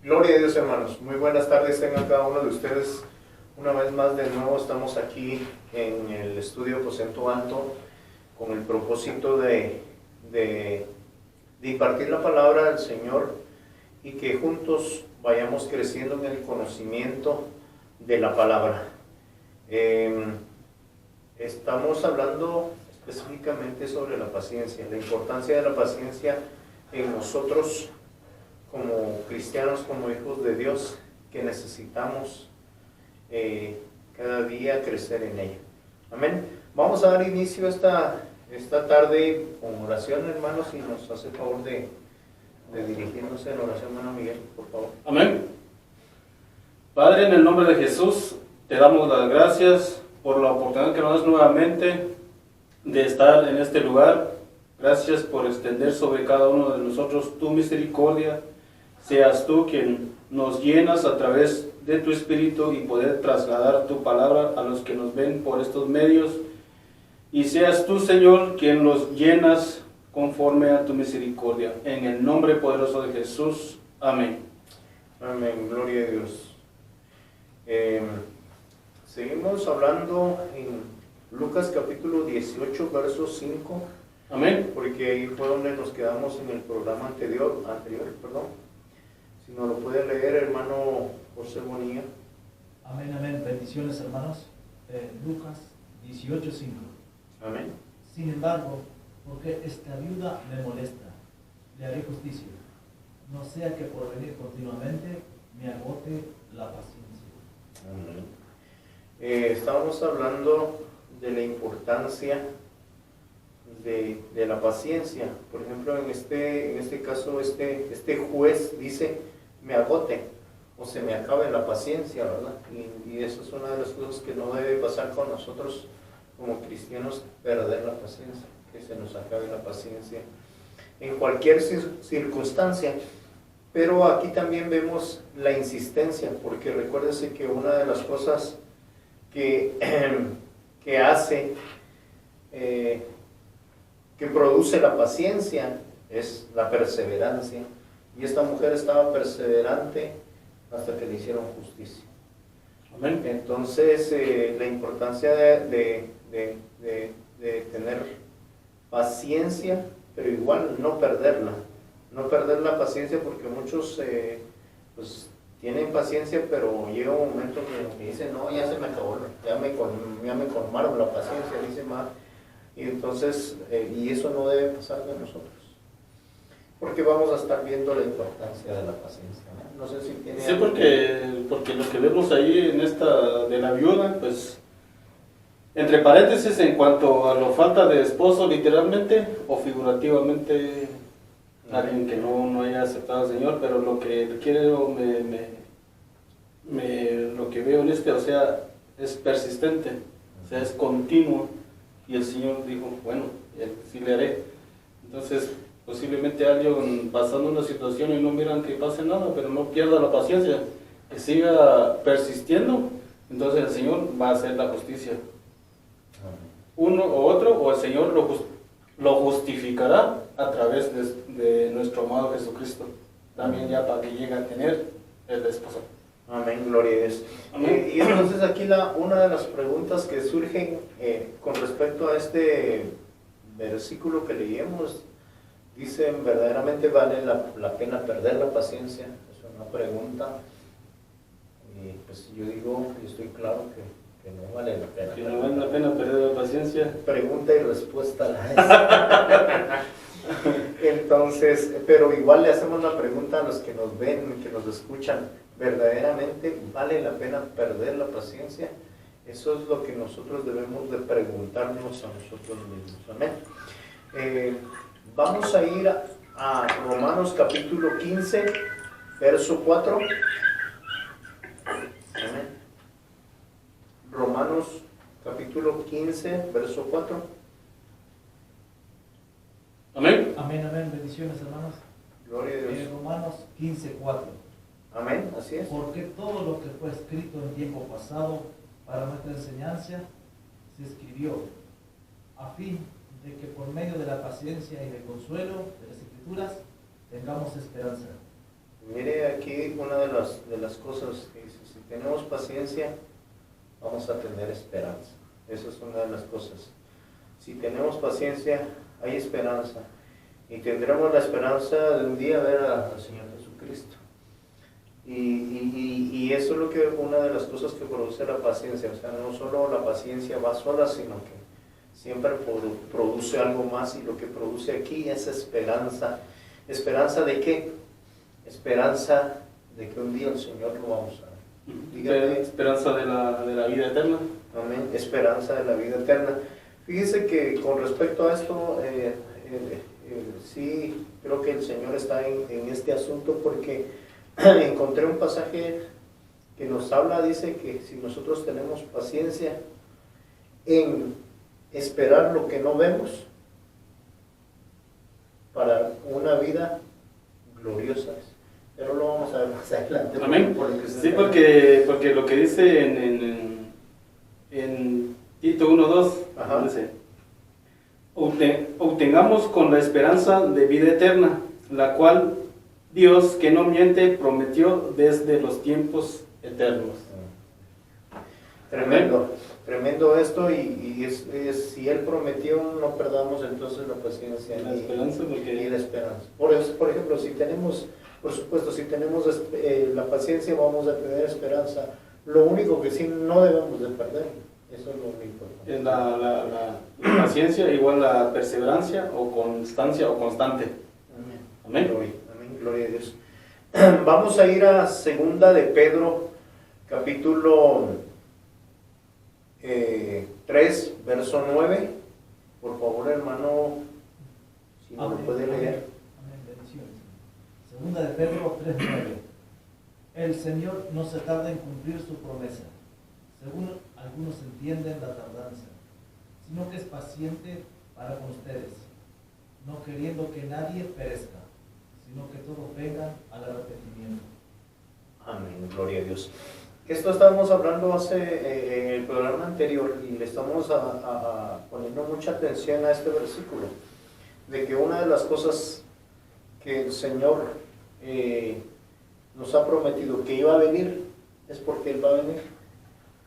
Gloria a Dios, hermanos. Muy buenas tardes tengan cada uno de ustedes. Una vez más, de nuevo, estamos aquí en el estudio Aposento Alto con el propósito de impartir la palabra del Señor y que juntos vayamos creciendo en el conocimiento de la palabra. Estamos hablando específicamente sobre la paciencia, la importancia de la paciencia en nosotros como cristianos, como hijos de Dios, que necesitamos cada día crecer en ella. Amén. Vamos a dar inicio esta tarde con oración, hermanos, y nos hace el favor de dirigirnos en oración, hermano Miguel, por favor. Amén. Padre, en el nombre de Jesús, te damos las gracias por la oportunidad que nos das nuevamente de estar en este lugar. Gracias por extender sobre cada uno de nosotros tu misericordia. Seas tú quien nos llenas a través de tu Espíritu y poder trasladar tu palabra a los que nos ven por estos medios. Y seas tú, Señor, quien los llenas conforme a tu misericordia. En el nombre poderoso de Jesús. Amén. Amén. Gloria a Dios. Seguimos hablando en Lucas capítulo 18, verso 5. Amén. Porque ahí fue donde nos quedamos en el programa anterior. Si nos lo puede leer, hermano José Bonilla. Amén, amén. Bendiciones, hermanos. Lucas 18:5. Amén. Sin embargo, porque esta viuda me molesta, le haré justicia, no sea que por venir continuamente me agote la paciencia. Amén. Estábamos hablando de la importancia de la paciencia. Por ejemplo, en este caso, este juez dice, me agote o se me acabe la paciencia, ¿verdad? Y eso es una de las cosas que no debe pasar con nosotros como cristianos, perder la paciencia, que se nos acabe la paciencia en cualquier circunstancia. Pero aquí también vemos la insistencia, porque recuérdese que una de las cosas que hace, que produce la paciencia, es la perseverancia. Y esta mujer estaba perseverante hasta que le hicieron justicia. Amén. Entonces, la importancia de tener paciencia, pero igual no perderla. No perder la paciencia, porque muchos pues tienen paciencia, pero llega un momento que dicen, no, ya se me acabó, ya me colmaron la paciencia, dice más. Y entonces, y eso no debe pasar de nosotros, porque vamos a estar viendo la importancia de la paciencia, ¿no? No sé si tiene... Sí, porque lo que vemos ahí en esta de la viuda, pues, entre paréntesis, en cuanto a la falta de esposo, literalmente o figurativamente, alguien que no haya aceptado al Señor, pero lo que quiero, lo que veo en o sea, es persistente, o sea, es continuo, y el Señor dijo, bueno, sí le haré. Entonces, posiblemente alguien pasando una situación y no miran que pase nada, pero no pierda la paciencia, que siga persistiendo, entonces el Señor va a hacer la justicia. Uno o otro, o el Señor lo justificará a través de nuestro amado Jesucristo, también ya para que llegue a tener el esposo. Amén, gloria a Dios. Y entonces aquí una de las preguntas que surgen con respecto a este versículo que leímos, dicen, ¿verdaderamente vale la pena perder la paciencia? Es una pregunta. Y pues yo digo, y estoy claro que no vale la pena. Que no vale la pena perder la paciencia. Pregunta y respuesta a la Entonces, pero igual le hacemos la pregunta a los que nos ven, que nos escuchan, ¿verdaderamente vale la pena perder la paciencia? Eso es lo que nosotros debemos de preguntarnos a nosotros mismos. Amén. Vamos a ir a Romanos capítulo 15, verso 4. Amén. Romanos capítulo 15, verso 4. Amén. Amén, amén. Bendiciones, hermanos. Gloria a Dios. Romanos 15:4. Amén, así es. Porque todo lo que fue escrito en tiempo pasado para nuestra enseñanza se escribió a fin de que por medio de la paciencia y del consuelo de las Escrituras tengamos esperanza. Mire aquí una de las cosas que dice, si tenemos paciencia, vamos a tener esperanza. Esa es una de las cosas. Si tenemos paciencia, hay esperanza. Y tendremos la esperanza de un día ver al Señor Jesucristo. Y eso es lo que una de las cosas que produce la paciencia. O sea, no solo la paciencia va sola, sino que siempre produce algo más. Y lo que produce aquí es esperanza. ¿Esperanza de qué? Esperanza de que un día el Señor lo vamos a ver. Dígame. Esperanza de la vida eterna. Amén. Esperanza de la vida eterna. Fíjese que con respecto a esto, sí creo que el Señor está en este asunto, porque encontré un pasaje que nos habla, dice que si nosotros tenemos paciencia en esperar lo que no vemos para una vida gloriosa, pero lo vamos a ver más adelante. Amén. Sí, porque lo que dice en Tito 1:2 dice: obtengamos con la esperanza de vida eterna, la cual Dios, que no miente, prometió desde los tiempos eternos. Tremendo, tremendo esto, y si Él prometió, no perdamos entonces la paciencia La esperanza, y la esperanza. Por ejemplo, si tenemos, por supuesto, si tenemos la paciencia, vamos a tener esperanza. Lo único que sí no debemos de perder, eso es lo único. Es la paciencia igual la perseverancia o constancia o constante. Amén. Amén. Gloria a Dios. Vamos a ir a segunda de Pedro, capítulo 3, verso 9. Por favor, hermano, si no lo puede leer. Amén. Bendiciones. Segunda de Pedro 3:9. El Señor no se tarda en cumplir su promesa, según algunos entienden la tardanza, sino que es paciente para con ustedes, no queriendo que nadie perezca, sino que todos vengan al arrepentimiento. Amén, gloria a Dios. Esto estábamos hablando en el programa anterior, y le estamos poniendo mucha atención a este versículo, de que una de las cosas que el Señor nos ha prometido que iba a venir, es porque Él va a venir.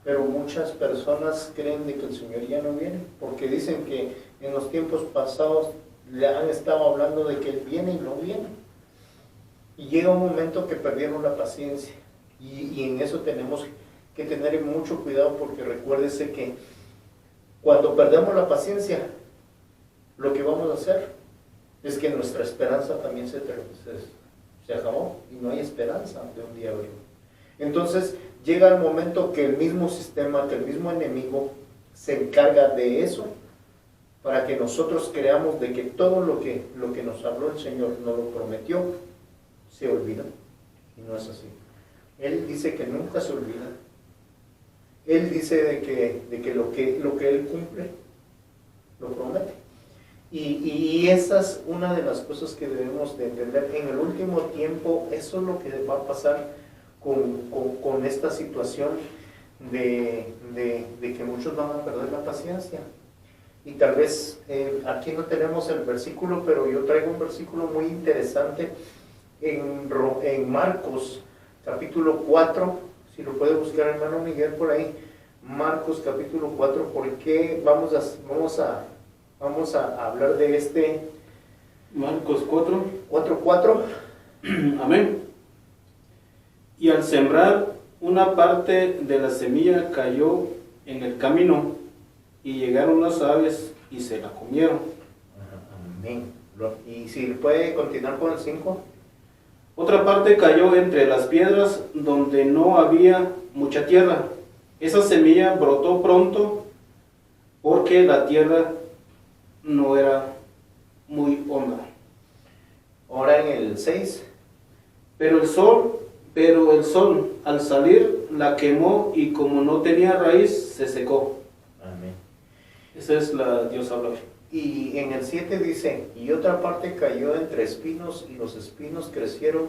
Pero muchas personas creen de que el Señor ya no viene, porque dicen que en los tiempos pasados le han estado hablando de que Él viene y no viene. Y llega un momento que perdieron la paciencia, y en eso tenemos que tener mucho cuidado, porque recuérdese que cuando perdemos la paciencia, lo que vamos a hacer es que nuestra esperanza también se acabó, y no hay esperanza de un día verlo. Entonces llega el momento que el mismo sistema, que el mismo enemigo se encarga de eso, para que nosotros creamos de que todo lo que nos habló el Señor, nos lo prometió, se olvida. Y no es así. Él dice que nunca se olvida. Él dice de que lo que Él cumple, lo promete. Y esa es una de las cosas que debemos de entender. En el último tiempo, eso es lo que va a pasar con esta situación de que muchos van a perder la paciencia. Y tal vez aquí no tenemos el versículo, pero yo traigo un versículo muy interesante en Marcos capítulo 4, si lo puede buscar hermano Miguel por ahí. Marcos capítulo 4, porque vamos a hablar de este Marcos 4. 4:4. Amén. Y al sembrar, una parte de la semilla cayó en el camino, y llegaron las aves y se la comieron. Amén. Y si puede continuar con el 5. Otra parte cayó entre las piedras, donde no había mucha tierra. Esa semilla brotó pronto, porque la tierra no era muy honda. Ahora en el 6. Pero el sol al salir la quemó, y como no tenía raíz, se secó. Amén. Esa es la Dios habla. Y en el 7 dice, y otra parte cayó entre espinos, y los espinos crecieron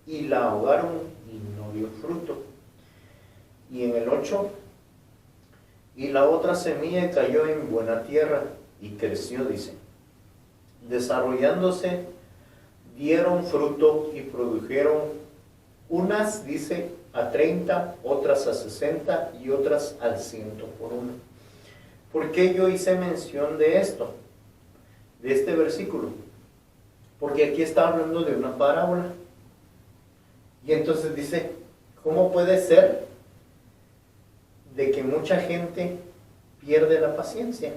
y la ahogaron, y no dio fruto. Y en el 8, y la otra semilla cayó en buena tierra, y creció, dice, desarrollándose dieron fruto y produjeron unas, dice, a 30, otras a 60 y otras al 100 por uno. ¿Por qué yo hice mención de esto? De este versículo. Porque aquí está hablando de una parábola. Y entonces dice, ¿cómo puede ser de que mucha gente pierde la paciencia?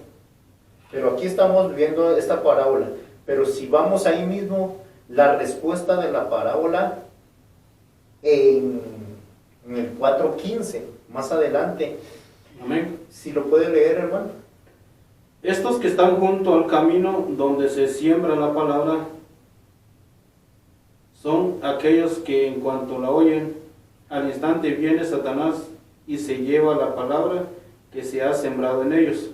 Pero aquí estamos viendo esta parábola. Pero si vamos ahí mismo, la respuesta de la parábola en el 4:15, más adelante. Amén. Si lo puede leer, hermano. Estos que están junto al camino donde se siembra la palabra son aquellos que en cuanto la oyen, al instante viene Satanás y se lleva la palabra que se ha sembrado en ellos.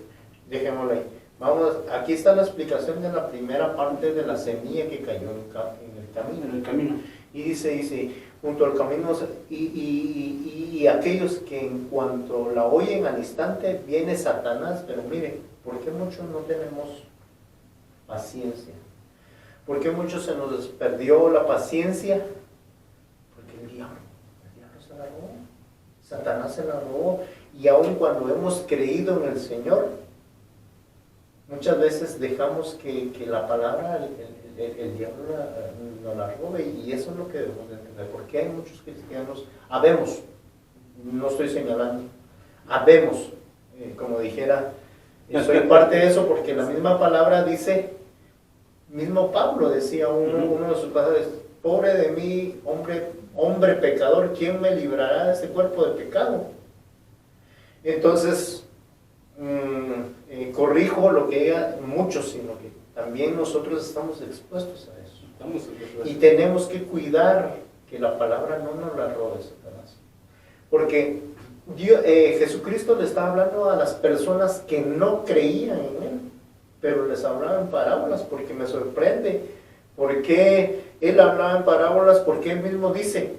Dejémoslo ahí. Vamos, aquí está la explicación de la primera parte de la semilla que cayó en el camino. En el camino. Y dice, junto al camino, y aquellos que en cuanto la oyen al instante, viene Satanás. Pero mire, ¿por qué muchos no tenemos paciencia? ¿Por qué muchos se nos perdió la paciencia? Porque el diablo se la robó. Satanás se la robó. Y aun cuando hemos creído en el Señor, muchas veces dejamos que la palabra, el diablo nos la robe, y eso es lo que debemos de entender. Porque hay muchos cristianos, habemos, no estoy señalando, habemos, como dijera, soy parte de eso, porque la misma palabra dice, mismo Pablo decía uno de sus pasajes, pobre de mí, hombre pecador, ¿quién me librará de este cuerpo de pecado? Entonces, corrijo lo que diga muchos, sino que también nosotros estamos expuestos a eso. Y tenemos que cuidar que la palabra no nos la robe Satanás. Porque Jesucristo le está hablando a las personas que no creían en Él, pero les hablaba en parábolas, porque me sorprende. ¿Por qué Él hablaba en parábolas? Porque Él mismo dice,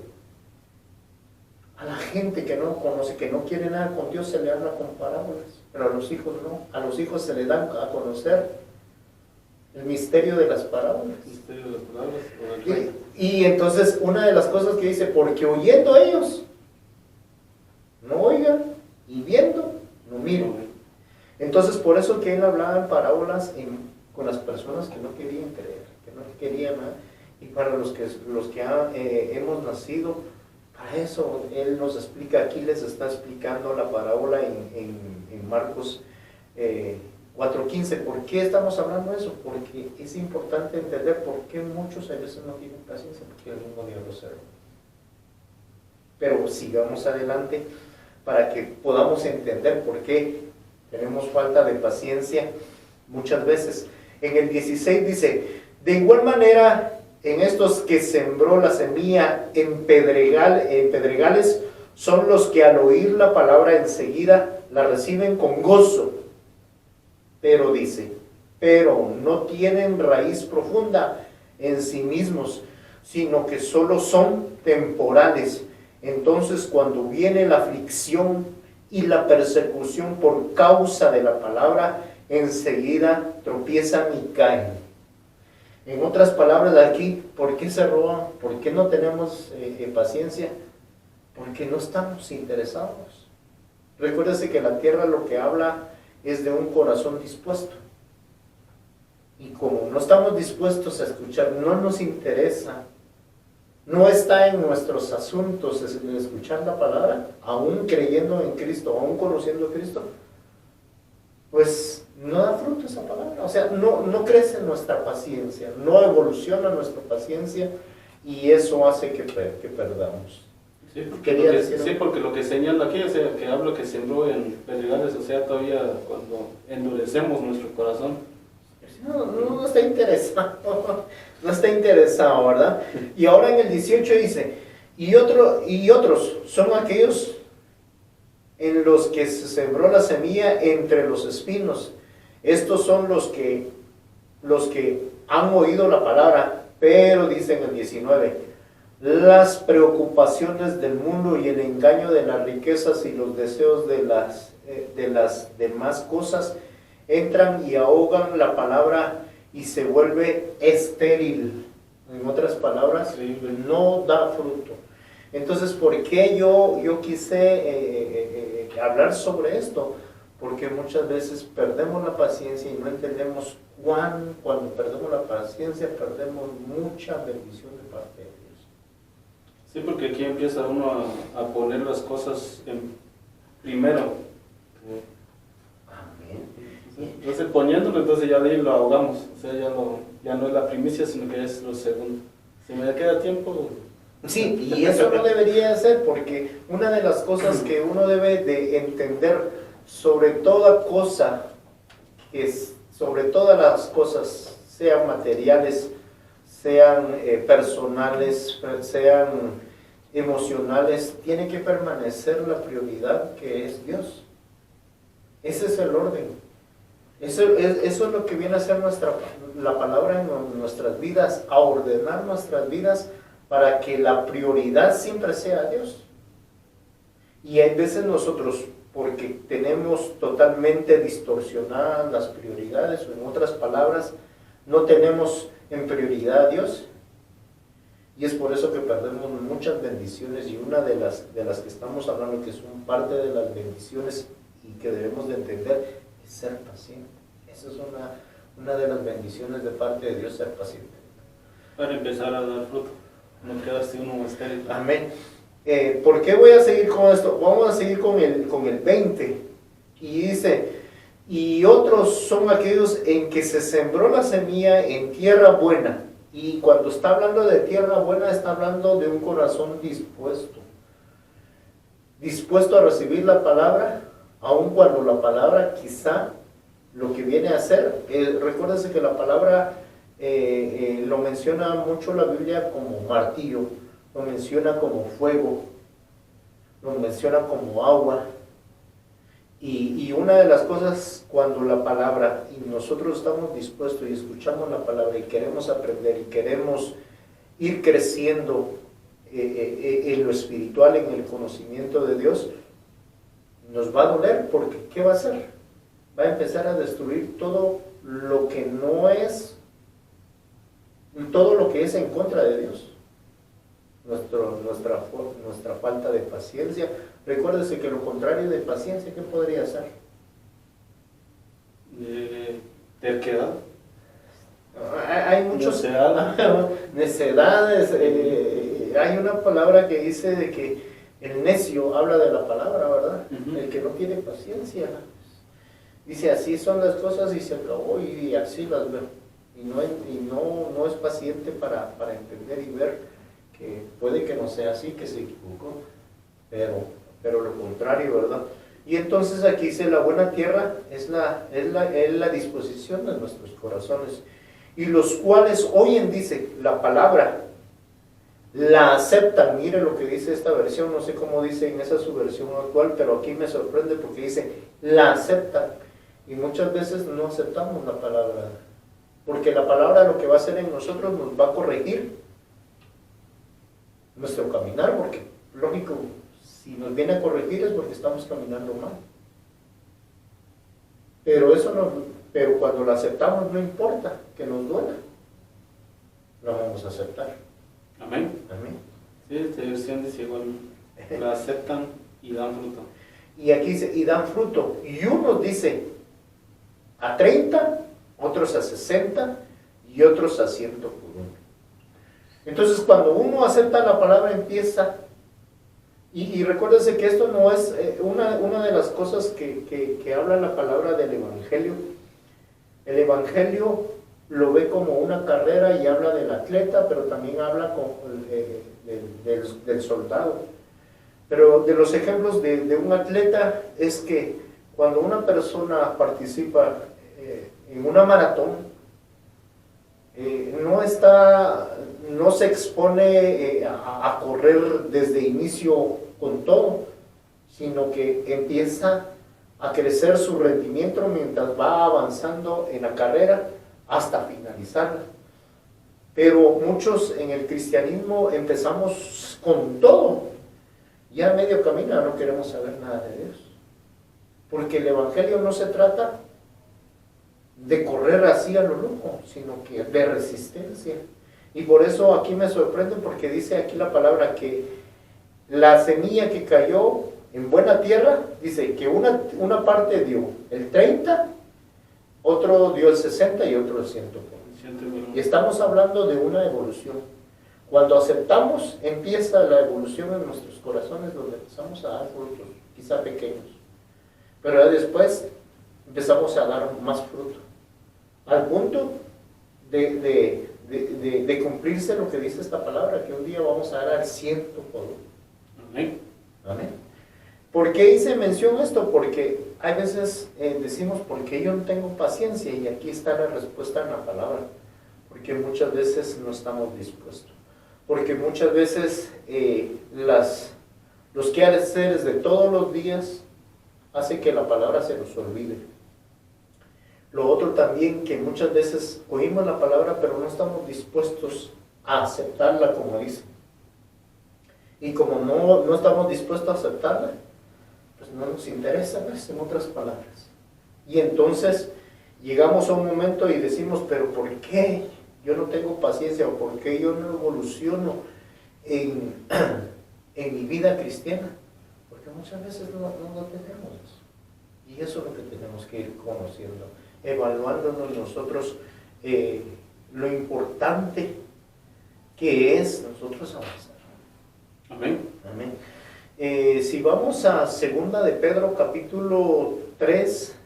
a la gente que no conoce, que no quiere nada con Dios, se le habla con parábolas, pero a los hijos no. A los hijos se les dan a conocer el misterio de las parábolas. Y entonces una de las cosas que dice, porque oyendo ellos, no oigan, y viendo, no miren. Entonces por eso que Él hablaba en parábolas con las personas que no querían creer, que no querían nada. Y para los que hemos nacido, para eso Él nos explica, aquí les está explicando la parábola en Marcos 4:15. ¿Por qué estamos hablando de eso? Porque es importante entender por qué muchos a veces no tienen paciencia, porque el mismo Dios los cerró. Pero sigamos adelante para que podamos entender por qué tenemos falta de paciencia muchas veces. En el 16 dice, de igual manera, en estos que sembró la semilla en pedregales, son los que al oír la palabra enseguida la reciben con gozo. Pero dice, pero no tienen raíz profunda en sí mismos, sino que solo son temporales. Entonces cuando viene la aflicción y la persecución por causa de la palabra, enseguida tropiezan y caen. En otras palabras, aquí, ¿por qué se roban? ¿Por qué no tenemos paciencia? Porque no estamos interesados. Recuérdese que la tierra lo que habla es de un corazón dispuesto. Y como no estamos dispuestos a escuchar, no nos interesa, no está en nuestros asuntos escuchar la palabra, aún creyendo en Cristo, aún conociendo a Cristo, pues no da fruto esa palabra. O sea, no crece nuestra paciencia, no evoluciona nuestra paciencia, y eso hace que perdamos. Sí, porque lo que señala aquí, o sea, que habla que sembró en pedregales, o sea, todavía cuando endurecemos nuestro corazón. No está interesado, no está interesado, ¿verdad? Y ahora en el 18 dice, y otros son aquellos en los que se sembró la semilla entre los espinos. Estos son los que han oído la palabra, pero dice en el 19, las preocupaciones del mundo y el engaño de las riquezas y los deseos de las demás cosas entran y ahogan la palabra y se vuelve estéril. En otras palabras, Increíble. no da fruto. Entonces, ¿por qué yo quise hablar sobre esto? Porque muchas veces perdemos la paciencia y no entendemos cuando perdemos la paciencia, perdemos mucha bendición de parte de Dios. Sí, porque aquí empieza uno a poner las cosas en primero. Amén. Entonces poniéndolo, entonces ya de ahí lo ahogamos. O sea, ya no es la primicia, sino que es lo segundo. Si me queda tiempo... Sí, y eso no debería ser, porque una de las cosas que uno debe de entender sobre toda cosa, sobre todas las cosas, sean materiales, sean personales, sean emocionales, tiene que permanecer la prioridad que es Dios. Ese es el orden. Eso es lo que viene a ser la palabra en nuestras vidas, a ordenar nuestras vidas para que la prioridad siempre sea Dios. Y hay veces nosotros, porque tenemos totalmente distorsionadas las prioridades, o en otras palabras, no tenemos en prioridad a Dios, y es por eso que perdemos muchas bendiciones, y una de las que estamos hablando, que son parte de las bendiciones y que debemos de entender, es ser paciente. Esa es una de las bendiciones de parte de Dios, ser paciente. Para empezar a dar fruto, no quedarse uno estéril. Amén. ¿Por qué voy a seguir con esto? Vamos a seguir con el 20. Y dice, y otros son aquellos en que se sembró la semilla en tierra buena. Y cuando está hablando de tierra buena, está hablando de un corazón dispuesto a recibir la palabra, aun cuando la palabra quizá lo que viene a hacer, recuérdense que la palabra lo menciona mucho la Biblia como martillo, lo menciona como fuego, lo menciona como agua. Y una de las cosas, cuando la palabra, y nosotros estamos dispuestos y escuchamos la palabra y queremos aprender y queremos ir creciendo en lo espiritual, en el conocimiento de Dios, nos va a doler, porque ¿qué va a hacer? Va a empezar a destruir todo lo que no es, todo lo que es en contra de Dios. Nuestra falta de paciencia. Recuérdese que lo contrario de paciencia, ¿qué podría ser? Terquedad. Hay muchos... necedades. Hay una palabra que dice de que el necio habla de la palabra, ¿verdad? Uh-huh. El que no tiene paciencia. Dice, así son las cosas y se acabó, y así las veo. Y no es paciente para entender y ver que puede que no sea así, que se equivocó, pero lo contrario, ¿verdad? Y entonces aquí dice, la buena tierra es la disposición de nuestros corazones, y los cuales oyen, dice, la palabra, la aceptan. Mire lo que dice esta versión, no sé cómo dice en esa su versión actual, pero aquí me sorprende porque dice, la aceptan, y muchas veces no aceptamos la palabra, porque la palabra lo que va a hacer en nosotros nos va a corregir nuestro caminar, porque lógico, si nos viene a corregir es porque estamos caminando mal. Pero cuando la aceptamos, no importa que nos duela, la vamos a aceptar. Amén. Amén. Sí, esta versión dice igual, la aceptan y dan fruto. Y aquí dice, y dan fruto. Y unos dice a 30, otros a 60 y otros a 100 por uno. Entonces, cuando uno acepta la palabra, empieza. Y recuérdense que esto no es una de las cosas que habla la palabra del Evangelio. El Evangelio lo ve como una carrera y habla del atleta, pero también habla del soldado. Pero de los ejemplos de un atleta es que cuando una persona participa en una maratón, no se expone a correr desde inicio con todo, sino que empieza a crecer su rendimiento mientras va avanzando en la carrera hasta finalizarla. Pero muchos en el cristianismo empezamos con todo, ya a medio camino no queremos saber nada de Dios, porque el Evangelio no se trata de correr así a lo loco, sino que de resistencia. Y por eso aquí me sorprende porque dice aquí la palabra que la semilla que cayó en buena tierra, dice que una parte dio el 30, otro dio el 60 y otro el 100. Y estamos hablando de una evolución. Cuando aceptamos, empieza la evolución en nuestros corazones, donde empezamos a dar frutos, quizá pequeños. Pero ya después empezamos a dar más fruto. Al punto de cumplirse lo que dice esta palabra, que un día vamos a dar al 100 por uno. Amén. Amén. ¿Por qué hice mención a esto? Porque hay veces decimos, ¿por qué yo no tengo paciencia? Y aquí está la respuesta en la palabra. Porque muchas veces no estamos dispuestos. Porque muchas veces los quehaceres de todos los días hace que la palabra se nos olvide. Lo otro también, que muchas veces oímos la palabra, pero no estamos dispuestos a aceptarla como dice. Y como no estamos dispuestos a aceptarla, pues no nos interesa, ¿ves? En otras palabras. Y entonces llegamos a un momento y decimos, pero ¿por qué yo no tengo paciencia? ¿O por qué yo no evoluciono en mi vida cristiana? Porque muchas veces no tenemos eso. Y eso es lo que tenemos que ir conociendo, evaluándonos nosotros lo importante que es nosotros avanzar. Amén. Amén. Si vamos a 2 de Pedro capítulo 3,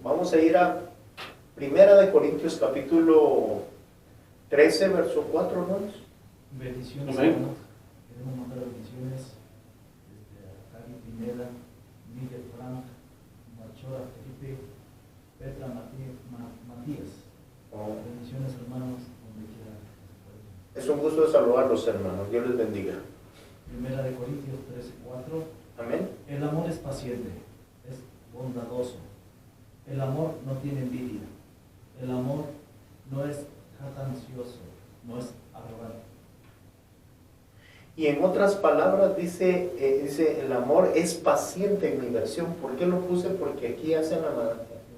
vamos a ir a 1 de Corintios capítulo 13, verso 4, hermanos. Bendiciones, Amén. hermanos. Queremos mandar bendiciones a Cari Pineda, Miguel Frank, Machora Felipe, Petra Matías. Oh, Bendiciones, hermanos, donde quiera. es un gusto de saludarlos, hermanos. Dios les bendiga. 1 de Corintios 13:4. Amén. El amor es paciente, es bondadoso. El amor no tiene envidia. El amor no es jactancioso, no es arrogante. Y en otras palabras dice el amor es paciente en mi versión. ¿Por qué lo puse? Porque aquí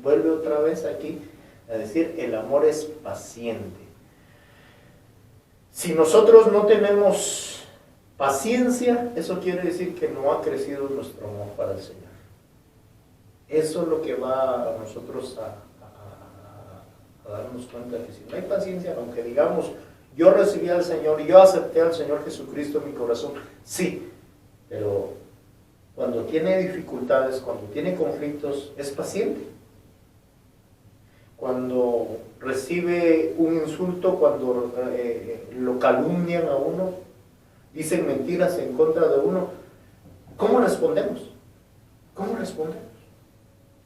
vuelve otra vez aquí a decir el amor es paciente. Si nosotros no tenemos paciencia, eso quiere decir que no ha crecido nuestro amor para el Señor. Eso es lo que va a nosotros a darnos cuenta que si no hay paciencia, aunque digamos yo recibí al Señor, yo acepté al Señor Jesucristo en mi corazón, sí, pero cuando tiene dificultades, cuando tiene conflictos, es paciente. Cuando recibe un insulto, cuando lo calumnian a uno, dicen mentiras en contra de uno, ¿cómo respondemos? ¿Cómo respondemos?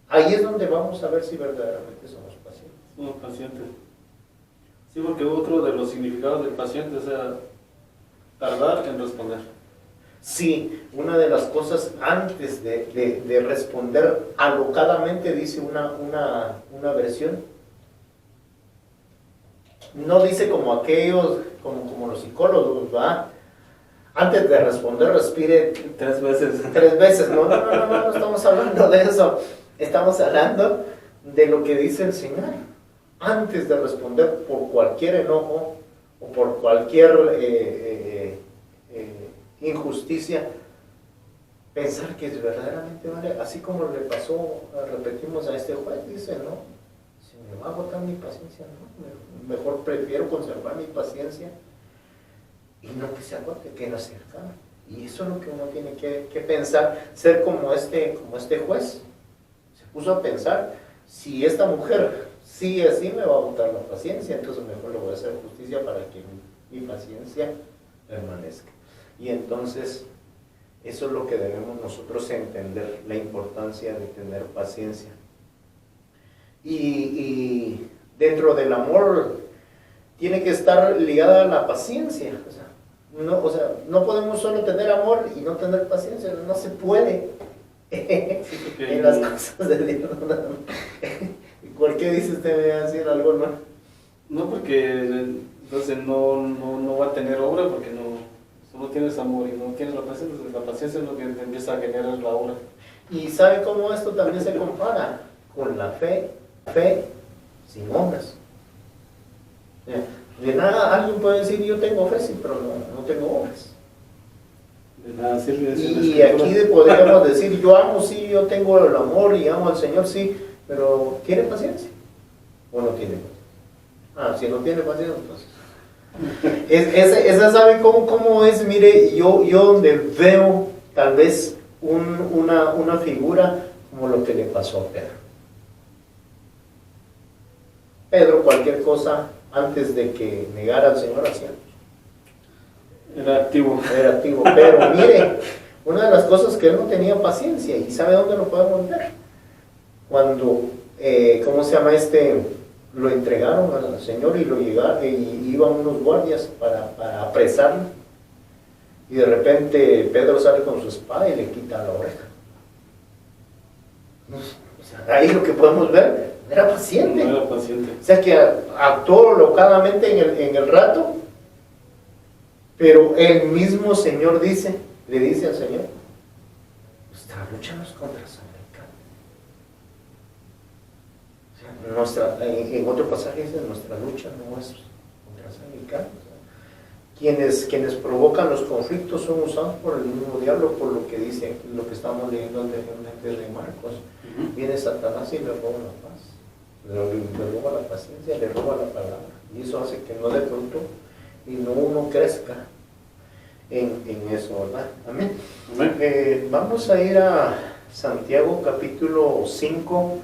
Ahí es donde vamos a ver si verdaderamente somos pacientes. Somos pacientes. Sí, porque otro de los significados del paciente es tardar en responder. Sí, una de las cosas antes de responder alocadamente, dice una versión, no dice como aquellos, como los psicólogos, ¿va? Antes de responder, respire 3 veces. 3 veces. No estamos hablando de eso. Estamos hablando de lo que dice el Señor. Antes de responder por cualquier enojo o por cualquier injusticia, pensar que es verdaderamente vale, así como le pasó, repetimos a este juez, dice, no, si me va a agotar mi paciencia, no, mejor prefiero conservar mi paciencia y no que se agote, que la cercana. Y eso es lo que uno tiene que pensar, ser como este juez. Se puso a pensar, si esta mujer sigue así me va a agotar la paciencia, entonces mejor le voy a hacer justicia para que mi paciencia permanezca. Y entonces, eso es lo que debemos nosotros entender, la importancia de tener paciencia. Y dentro del amor tiene que estar ligada a la paciencia. O sea, no podemos solo tener amor y no tener paciencia, no se puede. En las cosas de Dios. ¿Por qué dice usted? ¿Me va a decir algo, no? No, porque entonces no va a tener obra, porque no tienes amor y no tienes la paciencia es lo que te empieza a generar la obra. Y sabe cómo esto también se compara con la fe sin obras. De nada alguien puede decir yo tengo fe, sí, pero no tengo obras. De nada sirve decir la Y escritura. aquí podríamos decir yo amo, sí, yo tengo el amor y amo al Señor, sí, pero ¿tiene paciencia? ¿O no tiene paciencia? Si no tiene paciencia, entonces. Esa sabe cómo es, mire, yo donde veo tal vez una figura como lo que le pasó a Pedro. Pedro cualquier cosa antes de que negara al Señor hacía. Era activo. Era activo, pero mire, una de las cosas que él no tenía paciencia, y ¿sabe dónde lo podemos ver? Cuando, ¿cómo se llama lo entregaron al Señor y lo llegaron, y iban unos guardias para apresarlo, y de repente Pedro sale con su espada y le quita la oreja. O sea, ahí lo que podemos ver, era paciente. No era paciente. O sea que actuó locadamente en el rato, pero el mismo Señor le dice al Señor, nuestra lucha no es contra sangre y carne. O sea, en otro pasaje dice, nuestra lucha no es contra sangre y carne. O sea, quienes provocan los conflictos son usados por el mismo diablo, por lo que dice aquí, lo que estamos leyendo anteriormente de Marcos. Viene Satanás y le roba la paz, le roba la paciencia, le roba la palabra, y eso hace que no dé fruto y no uno crezca en eso, ¿verdad? Amén. Amén. Vamos a ir a Santiago capítulo 5,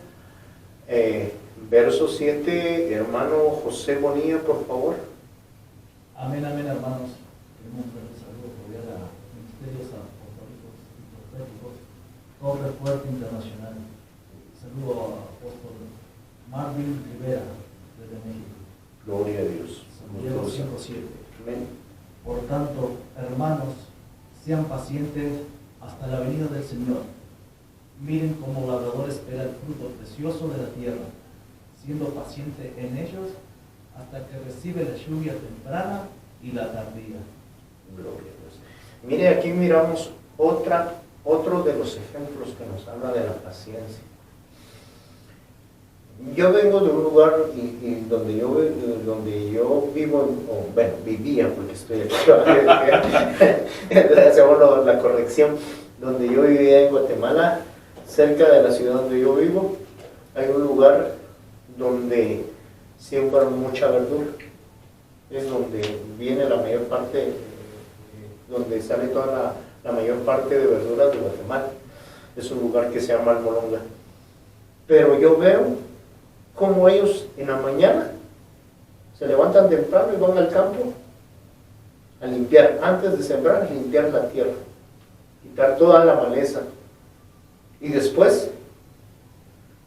verso 7. Hermano José Bonilla, por favor. Amén, amén, hermanos. Queremos dar un saludo cordial a Ministerios Apostólicos y Proféticos, Torre Fuerte Internacional. Saludo a apóstol Marvin Rivera, desde México. Gloria a Dios. Santiago 5:7. Amén. Por tanto, hermanos, sean pacientes hasta la venida del Señor. Miren cómo labrador espera el fruto precioso de la tierra, siendo paciente en ellos hasta que recibe la lluvia temprana y la tardía. Gloria a Dios. Mire, aquí miramos otro de los ejemplos que nos habla de la paciencia. Yo vengo de un lugar y donde yo vivo, vivía, porque estoy aquí, hacemos la corrección, donde yo vivía en Guatemala, cerca de la ciudad donde yo vivo, hay un lugar donde siembran mucha verdura, es donde viene la mayor parte, donde sale toda la mayor parte de verduras de Guatemala. Es un lugar que se llama Almolonga. Pero yo veo como ellos en la mañana se levantan temprano y van al campo a limpiar, antes de sembrar, limpiar la tierra, quitar toda la maleza y después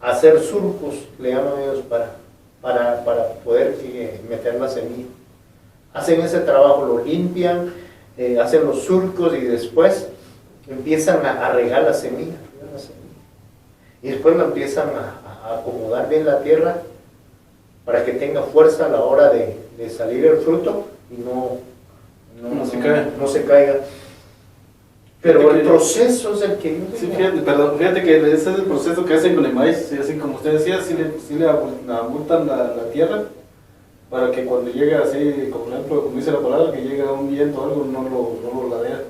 hacer surcos, le llaman ellos, para poder meter la semilla. Hacen ese trabajo, lo limpian, hacen los surcos y después empiezan a regar la semilla. Y después la empiezan a acomodar bien la tierra para que tenga fuerza a la hora de salir el fruto y no se caiga. Pero el proceso es el que... Sí, fíjate que ese es el proceso que hacen con el maíz, así como usted decía, sí le abultan la tierra para que cuando llegue así, como ejemplo, como dice la palabra, que llega un viento o algo, no lo ladea.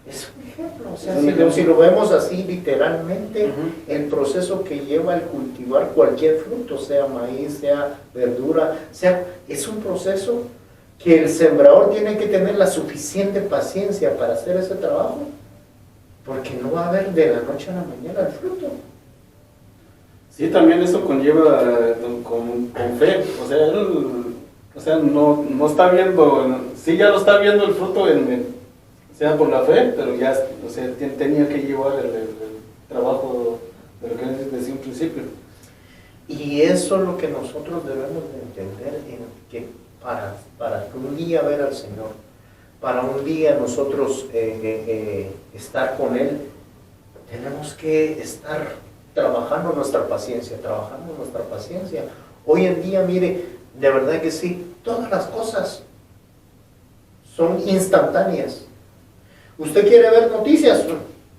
Es un ejemplo, o sea, si lo vemos así literalmente, el proceso que lleva el cultivar cualquier fruto, sea maíz, sea verdura, es un proceso que el sembrador tiene que tener la suficiente paciencia para hacer ese trabajo, porque no va a haber de la noche a la mañana el fruto. Sí, también eso conlleva con fe, o sea, no está viendo, sí ya lo está viendo el fruto sea por la fe, pero ya, o sea, tenía que llevar el trabajo de lo que decía un principio. Y eso es lo que nosotros debemos de entender, que para un día ver al Señor, para un día nosotros estar con Él, tenemos que estar trabajando nuestra paciencia. Hoy en día, mire, de verdad que sí, todas las cosas son instantáneas. Usted quiere ver noticias,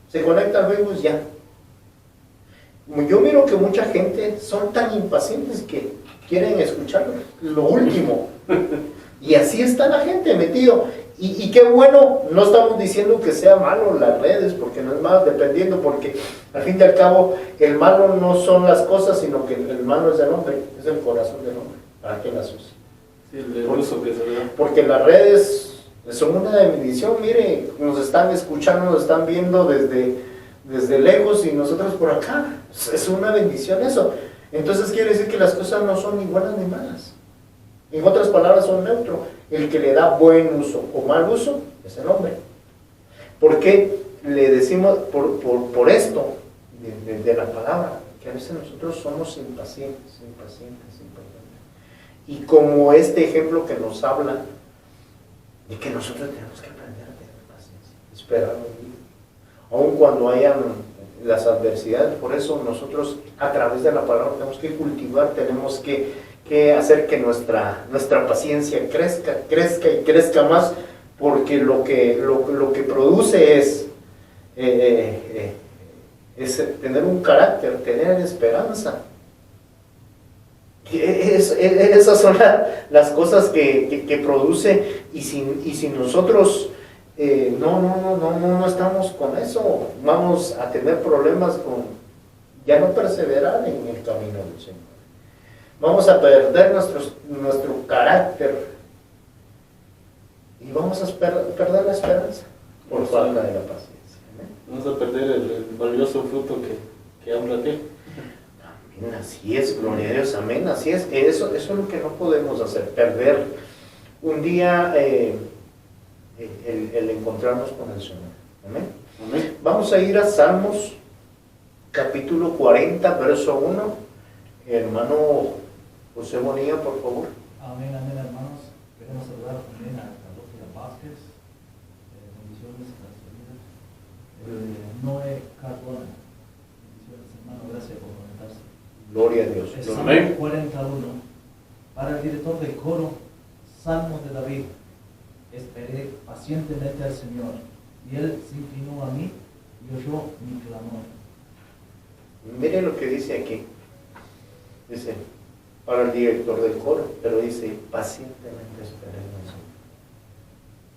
se conecta al Facebook ya. Yo miro que mucha gente son tan impacientes que quieren escuchar lo último. Y así está la gente metido. Y qué bueno, no estamos diciendo que sea malo las redes, porque no es malo, dependiendo, porque al fin y al cabo el malo no son las cosas, sino que el malo es el hombre, es el corazón del hombre, para que las use. Sí, el uso que se da. Porque las redes son una bendición, mire, nos están escuchando, nos están viendo desde lejos y nosotros por acá. Es una bendición eso. Entonces quiere decir que las cosas no son ni buenas ni malas. En otras palabras, son neutros. El que le da buen uso o mal uso es el hombre. ¿Por qué le decimos por esto de la palabra? Que a veces nosotros somos impacientes. Y como este ejemplo que nos habla de que nosotros tenemos que aprender a tener paciencia, esperar un día. Aun cuando hayan las adversidades, por eso nosotros a través de la palabra tenemos que cultivar, tenemos que hacer que nuestra paciencia crezca más, porque lo que produce es tener un carácter, tener esperanza. Esas son las cosas que produce, y si nosotros no estamos con eso, vamos a tener problemas con ya no perseverar en el camino del Señor. Vamos a perder nuestro carácter y vamos a perder la esperanza por falta de la paciencia. Vamos a perder el valioso fruto que habla aquí. Amén, así es, gloria a Dios, amén, así es. Eso es lo que no podemos hacer, perder un día el encontrarnos con el Señor. Amén. Amén. Vamos a ir a Salmos capítulo 40, verso 1. Hermano José Bonilla, por favor. Amén, amén, hermanos. Queremos saludar también a Carlos Vázquez, bendiciones a su vida. Noé Cardona, bendiciones, hermano, gracias por conectarse. Gloria a Dios. Salmo 41. Para el director del coro, Salmo de David. Esperé pacientemente al Señor, y Él se inclinó a mí y oyó mi clamor. Miren lo que dice aquí. Dice, para el director del coro, pero dice, pacientemente esperemos.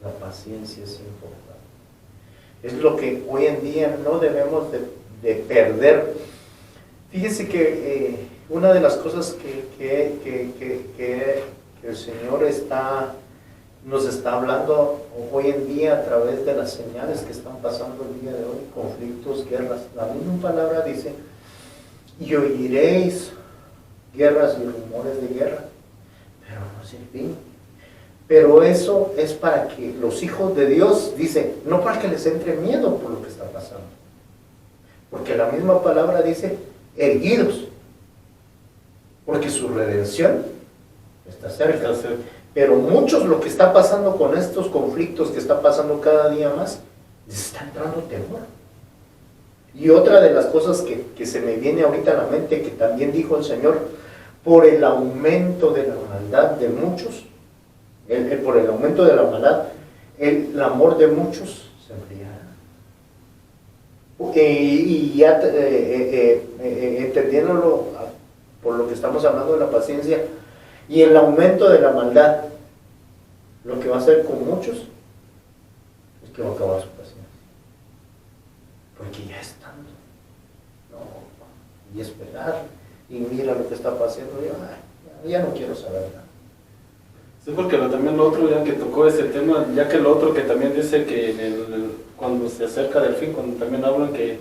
La paciencia es importante. Es lo que hoy en día no debemos de perder. Fíjese que una de las cosas que el Señor nos está hablando hoy en día a través de las señales que están pasando el día de hoy, conflictos, guerras. La misma palabra dice, y oiréis guerras y rumores de guerra, pero no es el fin. Pero eso es para que los hijos de Dios, dice, no para que les entre miedo por lo que está pasando, porque la misma palabra dice, erguidos, porque su redención está cerca. Pero muchos, lo que está pasando con estos conflictos que está pasando cada día más, les está entrando temor. Y otra de las cosas que se me viene ahorita a la mente, que también dijo el Señor, por el aumento de la maldad de muchos, por el aumento de la maldad, el amor de muchos se enfriará. Y ya entendiéndolo por lo que estamos hablando de la paciencia, y el aumento de la maldad, lo que va a hacer con muchos es que va a acabar su paciencia. Porque ya es tanto. No, y esperar, y mira lo que está pasando, ya no quiero saber nada. Sí, porque también lo otro, ya que tocó ese tema, ya que lo otro que también dice que cuando se acerca del fin, cuando también hablan que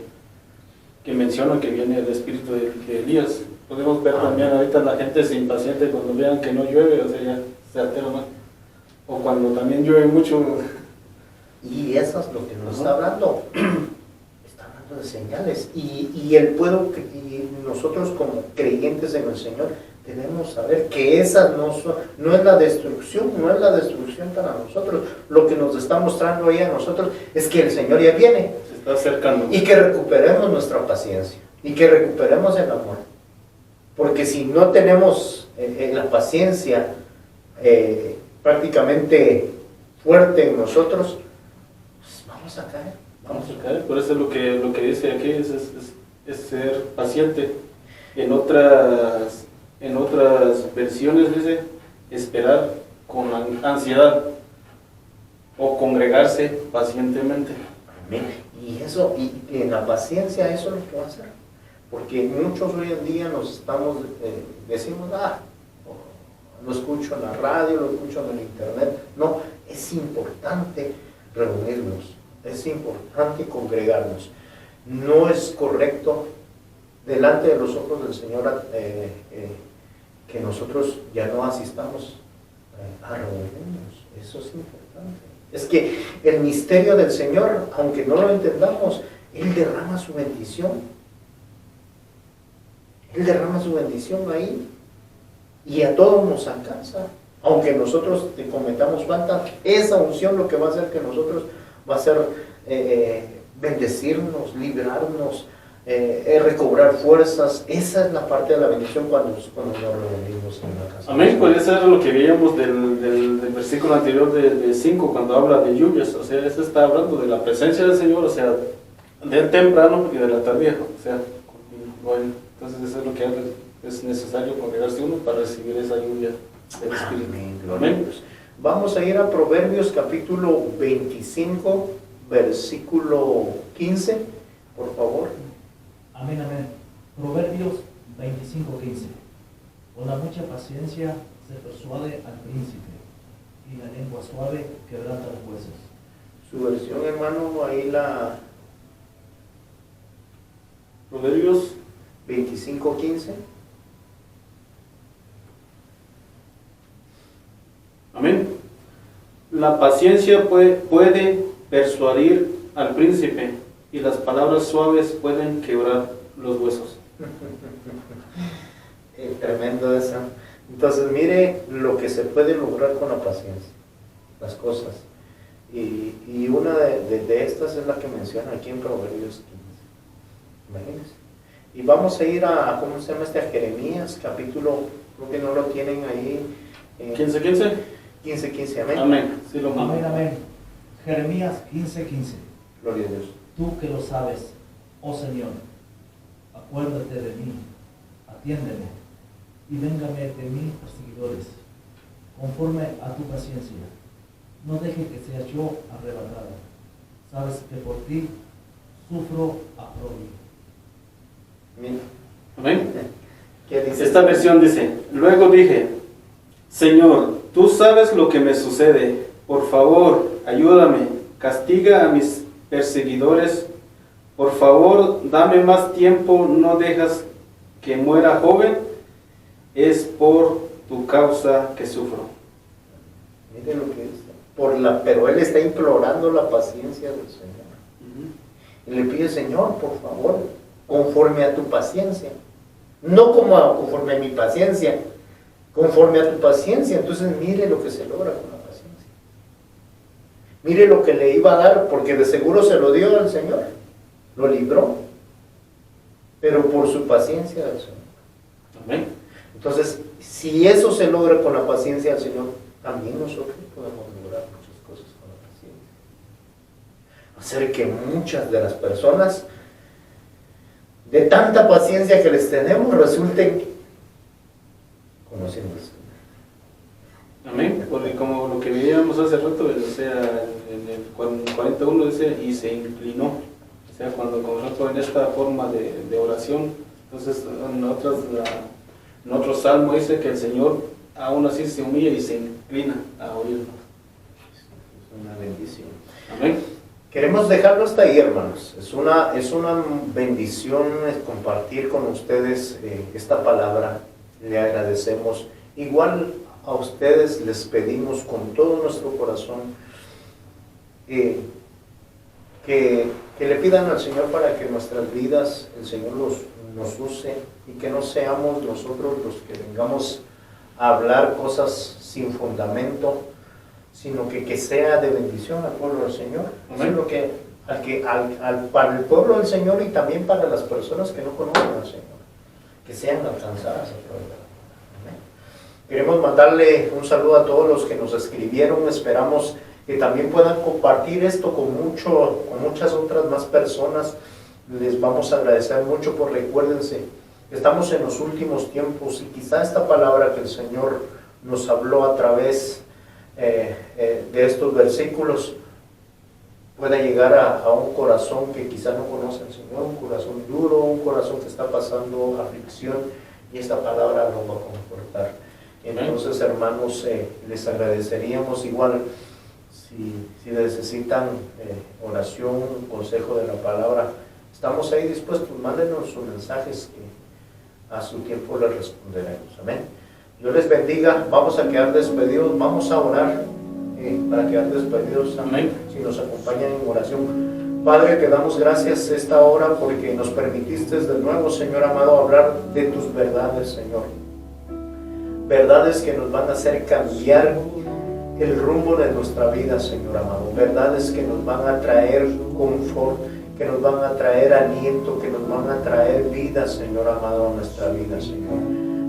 mencionan que viene el espíritu de Elías, podemos ver también ahorita la gente se impaciente cuando vean que no llueve, o sea, ya se altera más. O cuando también llueve mucho. Y eso es lo que nos está hablando. Está hablando de señales. Y el pueblo, y nosotros como creyentes en el Señor, debemos saber que esa no es la destrucción, no es la destrucción para nosotros. Lo que nos está mostrando ahí a nosotros es que el Señor ya viene. Se está acercando. Y que recuperemos nuestra paciencia. Y que recuperemos el amor. Porque si no tenemos la paciencia prácticamente fuerte en nosotros, pues vamos a caer. Por eso es lo que dice aquí, es ser paciente. En otras versiones dice esperar con ansiedad o congregarse pacientemente. Amén. Y eso, y en la paciencia, eso es lo que va a hacer. Porque muchos hoy en día nos estamos, decimos, lo escucho en la radio, lo escucho en el internet. No, es importante reunirnos, es importante congregarnos. No es correcto delante de los ojos del Señor que nosotros ya no asistamos a reunirnos. Eso es importante. Es que el misterio del Señor, aunque no lo entendamos, Él derrama su bendición. Él derrama su bendición ahí y a todos nos alcanza. Aunque nosotros te cometamos falta, esa unción lo que va a hacer que nosotros va a ser bendecirnos, liberarnos, recobrar fuerzas. Esa es la parte de la bendición cuando nos reunimos en la casa. Amén, pues eso era lo que veíamos del versículo anterior de 5, cuando habla de lluvias. O sea, eso está hablando de la presencia del Señor, o sea, del temprano y de la tardía. O sea, bueno, entonces eso es lo que es necesario congregarse uno para recibir esa lluvia del Espíritu. Amén, gloria a Dios. Vamos a ir a Proverbios capítulo 25, versículo 15, por favor. Amén, amén. Proverbios 25:15. Con la mucha paciencia se persuade al príncipe, y la lengua suave quebranta los huesos. Su versión, hermano, ahí la Proverbios 25:15. Amén. La paciencia puede persuadir al príncipe y las palabras suaves pueden quebrar los huesos. Tremendo eso. Entonces, mire lo que se puede lograr con la paciencia, las cosas. Y una de estas es la que menciona aquí en Proverbios 15. Imagínense. Y vamos a ir a, ¿cómo se llama este? A Jeremías, capítulo, creo que no lo tienen ahí. 15:15. 15:15, amén. Amén. Sí, lo Amén, amén. Jeremías 15:15. Gloria a Dios. Tú que lo sabes, oh Señor, acuérdate de mí, atiéndeme, y véngame de mí perseguidores, conforme a tu paciencia. No deje que sea yo arrebatado. Sabes que por ti sufro aprobio. Amén. Amén. ¿Qué dice? Esta versión dice: luego dije, Señor, tú sabes lo que me sucede. Por favor, ayúdame. Castiga a mis perseguidores. Por favor, dame más tiempo. No dejas que muera joven. Es por tu causa que sufro. Mire lo que dice. Pero él está implorando la paciencia del Señor. Y le pide, Señor, por favor, conforme a tu paciencia. No conforme a mi paciencia, conforme a tu paciencia. Entonces mire lo que se logra con la paciencia. Mire lo que le iba a dar, porque de seguro se lo dio al Señor. Lo libró. Pero por su paciencia del Señor. Amén. Entonces, si eso se logra con la paciencia del Señor, también nosotros podemos lograr muchas cosas con la paciencia. Hacer que muchas de las personas, de tanta paciencia que les tenemos, resulten conociendo al Señor. Amén. Porque como lo que veíamos hace rato, o sea, en el 41 dice, y se inclinó. O sea, cuando comenzó en esta forma de oración, entonces en otro salmo dice que el Señor aún así se humilla y se inclina a oírnos. Es una bendición. Amén. Queremos dejarlo hasta ahí, hermanos. Es una bendición compartir con ustedes esta palabra. Le agradecemos. Igual a ustedes les pedimos con todo nuestro corazón que le pidan al Señor para que nuestras vidas, el Señor nos use y que no seamos nosotros los que vengamos a hablar cosas sin fundamento, sino que sea de bendición al pueblo del Señor. Eso es lo que, para el pueblo del Señor y también para las personas que no conocen al Señor, que sean alcanzadas a través de la palabra. Amén. Queremos mandarle un saludo a todos los que nos escribieron. Esperamos que también puedan compartir esto con muchas otras más personas. les vamos a agradecer mucho, por recuérdense, estamos en los últimos tiempos y quizá esta palabra que el Señor nos habló a través de estos versículos pueda llegar a un corazón que quizá no conoce al Señor, un corazón duro, un corazón que está pasando aflicción, y esta palabra nos va a confortar. Entonces, hermanos, les agradeceríamos igual si necesitan oración, un consejo de la palabra. Estamos ahí dispuestos, mándenos sus mensajes que a su tiempo les responderemos. Amén. Dios les bendiga. Vamos a quedar despedidos, vamos a orar para quedar despedidos. Amén. Si nos acompañan en oración. Padre, te damos gracias esta hora porque nos permitiste de nuevo, Señor amado, hablar de tus verdades, Señor. Verdades que nos van a hacer cambiar el rumbo de nuestra vida, Señor amado. Verdades que nos van a traer confort, que nos van a traer aliento, que nos van a traer vida, Señor amado, a nuestra vida, Señor.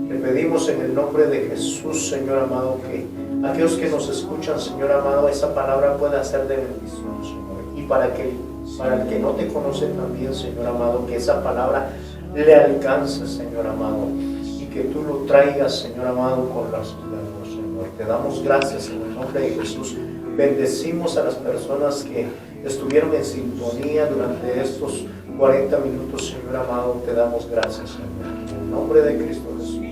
Te pedimos en el nombre de Jesús, Señor amado, que aquellos que nos escuchan, Señor amado, esa palabra pueda ser de bendición, Señor. Y para el que no te conoce también, Señor amado, que esa palabra le alcance, Señor amado, y que tú lo traigas, Señor amado, con las manos, Señor. Te damos gracias en el nombre de Jesús. Bendecimos a las personas que estuvieron en sintonía durante estos 40 minutos, Señor amado. Te damos gracias, Señor. En el nombre de Cristo Jesús.